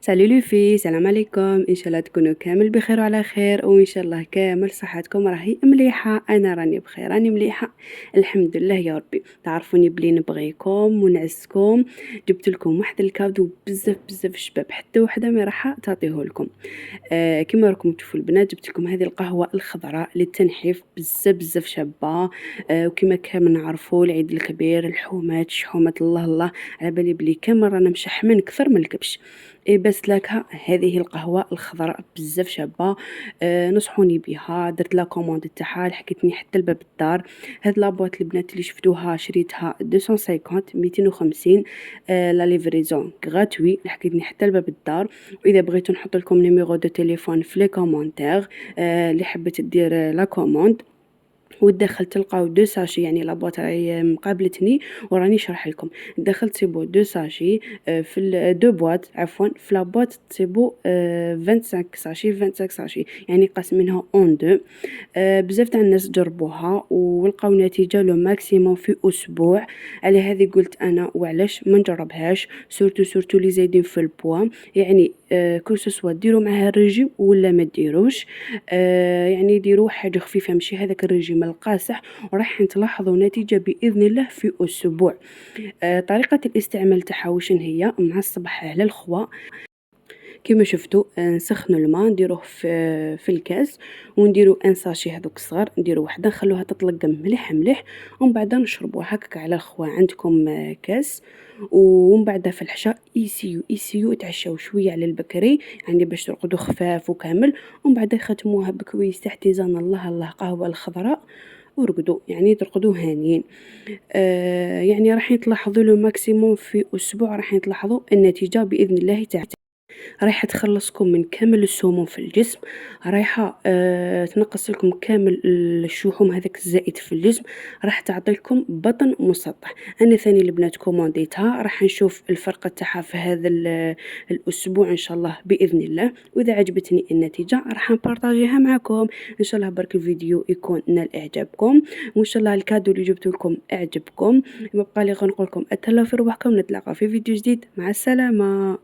سالو لي في السلام عليكم، ان شاء الله تكونوا كامل بخير وعلى خير، وان شاء الله كامل صحتكم راهي مليحه. انا راني بخير، راني مليحه الحمد لله يا ربي. تعرفوني بلي نبغيكم ونعزكم. جبت لكم واحد الكادو بزاف بزاف شباب، حتى وحده ما راح تعطيه لكم. كما راكم تشوفوا البنات، جبت لكم هذه القهوه الخضراء للتنحيف، بزاف بزاف شابه. وكما كامل نعرفوا العيد الكبير، الحومات شحومات الله الله، على بالي بلي كامل رانا مشحمين اكثر من الكبش. بس لك هذه القهوه الخضراء بزاف شابه. نصحوني بها، درت لا كوموند تاعها، لحقتني حتى لباب الدار. هاد لابواط البنات اللي شفتوها شريتها 250 250. لا ليفريزون غراتوي، لحقتني حتى لباب الدار. واذا بغيتو نحط لكم نيميرو دو تليفون في لي كومونتير، اللي حبت دير لا كوموند ودخل تلقاو دو ساشي، يعني لابواط راهي مقابلتني وراني شرح لكم. دخلت تسيبو دو ساشي في دو بواط، عفوا في لابواط تسيبو 25 ساشي 25 ساشي، يعني قاسمينها اون دو. بزاف تاع الناس جربوها ولقاو نتيجه لو ماكسيموم في اسبوع. على هذه قلت انا وعلاش ما نجربهاش، سورتو لي زايدين في البوا. يعني كو سوا ديروا معها الريجيم ولا ما ديروش. يعني ديروا حاجه خفيفه، ماشي هذاك الريجيم القاصح، وراح تلاحظوا نتيجه باذن الله في اسبوع. طريقه الاستعمال تاعها وشن هي؟ مع الصباح على الخوا كما شفتوا، نسخنوا الماء نديروه في الكاس، ونديروا ان ساشي هذوك الصغار، نديروا وحده نخلوها تطلق مليح مليح، ومن بعد نشربوا هكاك على الخوا. عندكم كاس، ومن بعد في العشاء يسيو تعشاو شويه على البكري، يعني باش ترقدوا خفاف وكامل، ومن بعد يختموها بكويس احتزان الله الله قهوه الخضراء، ورقدوا يعني ترقدوا هانيين. يعني راح تلاحظوا له ماكسيموم في اسبوع، راح تلاحظوا النتيجه باذن الله تعالى. رايحة تخلصكم من كامل السموم في الجسم، رايحة تنقص لكم كامل الشحوم هذاك الزائد في الجسم، راح تعطيكم بطن مسطح. انا ثاني البنات كومونديتها، راح نشوف الفرق تاعها في هذا الاسبوع ان شاء الله باذن الله. واذا عجبتني النتيجه راح نبارطاجيها معكم ان شاء الله. برك الفيديو يكون نال اعجابكم، وان شاء الله الكادو اللي جبت لكم اعجبكم. ما بقى لي غير نقول لكم اتهلاو في رواحكم، نتلاقى في فيديو جديد، مع السلامه.